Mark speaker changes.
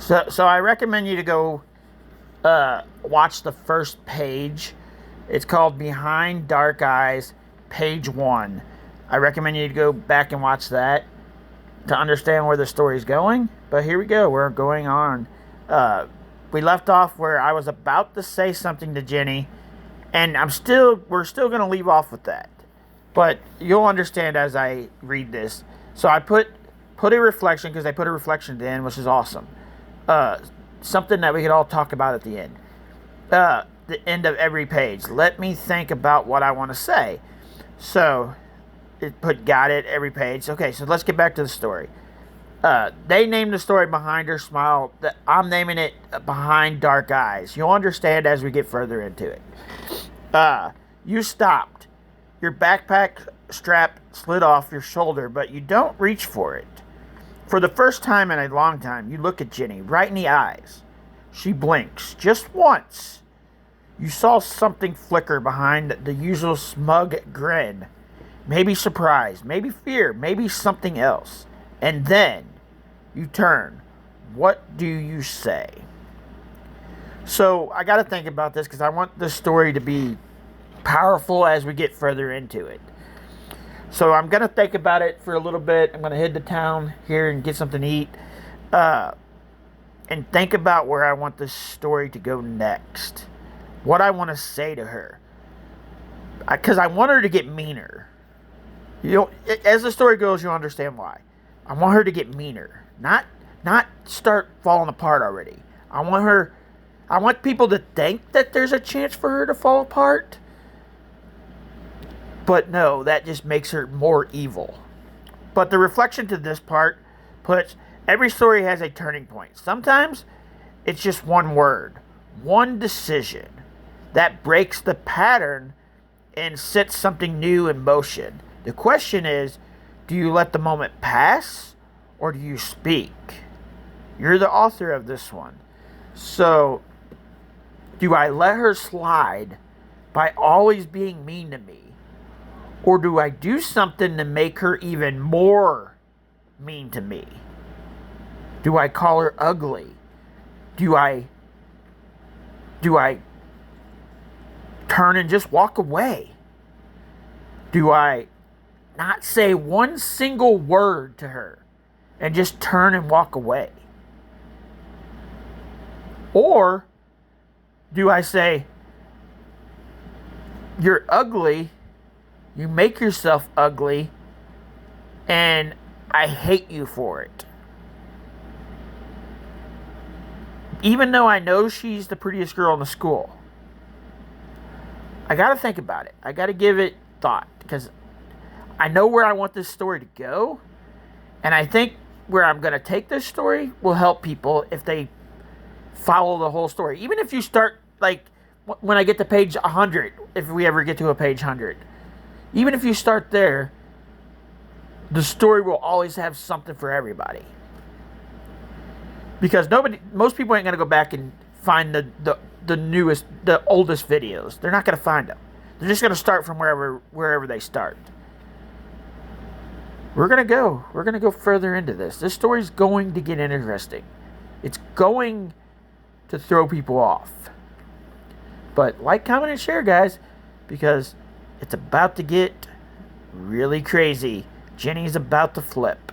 Speaker 1: So I recommend you to go watch the first page. It's called Behind Dark Eyes, page 1. I recommend you to go back and watch that to understand where the story's going. But here we go. We're going on. We left off where I was about to say something to Jenny, and we're still going to leave off with that. But you'll understand as I read this. So I put a reflection, because I put a reflection at the end, which is awesome. Something that we could all talk about at the end. The end of every page. Let me think about what I want to say. So it put got it every page. Okay, so let's get back to the story. They named the story Behind Her Smile. I'm naming it Behind Dark Eyes. You'll understand as we get further into it. You stopped. Your backpack strap slid off your shoulder, but you don't reach for it. For the first time in a long time, you look at Jenny right in the eyes. She blinks just once. You saw something flicker behind the usual smug grin. Maybe surprise, maybe fear, maybe something else. And then you turn. What do you say? So I got to think about this because I want the story to be powerful as we get further into it. So I'm going to think about it for a little bit. I'm going to head to town here and get something to eat. And think about where I want this story to go next. What I want to say to her. Because I want her to get meaner. As the story goes, you'll understand why. I want her to get meaner. Not start falling apart already. I want people to think that there's a chance for her to fall apart. But no, that just makes her more evil. But the reflection to this part puts, every story has a turning point. Sometimes it's just one word, one decision that breaks the pattern and sets something new in motion. The question is, do you let the moment pass or do you speak? You're the author of this one. So, do I let her slide by always being mean to me? Or do I do something to make her even more mean to me? Do I call her ugly? Do I turn and just walk away? Do I not say one single word to her and just turn and walk away? Or do I say, you're ugly, you make yourself ugly, and I hate you for it? Even though I know she's the prettiest girl in the school. I got to think about it. I got to give it thought because I know where I want this story to go. And I think where I'm going to take this story will help people if they follow the whole story. Even if you start, like, when I get to page 100, if we ever get to a page 100. Even if you start there, the story will always have something for everybody. Because most people ain't going to go back and find the oldest videos. They're not going to find them. They're just going to start from wherever they start. We're going to go further into this. This story's going to get interesting. It's going to throw people off. But like, comment, and share, guys, because it's about to get really crazy. Jenny's about to flip.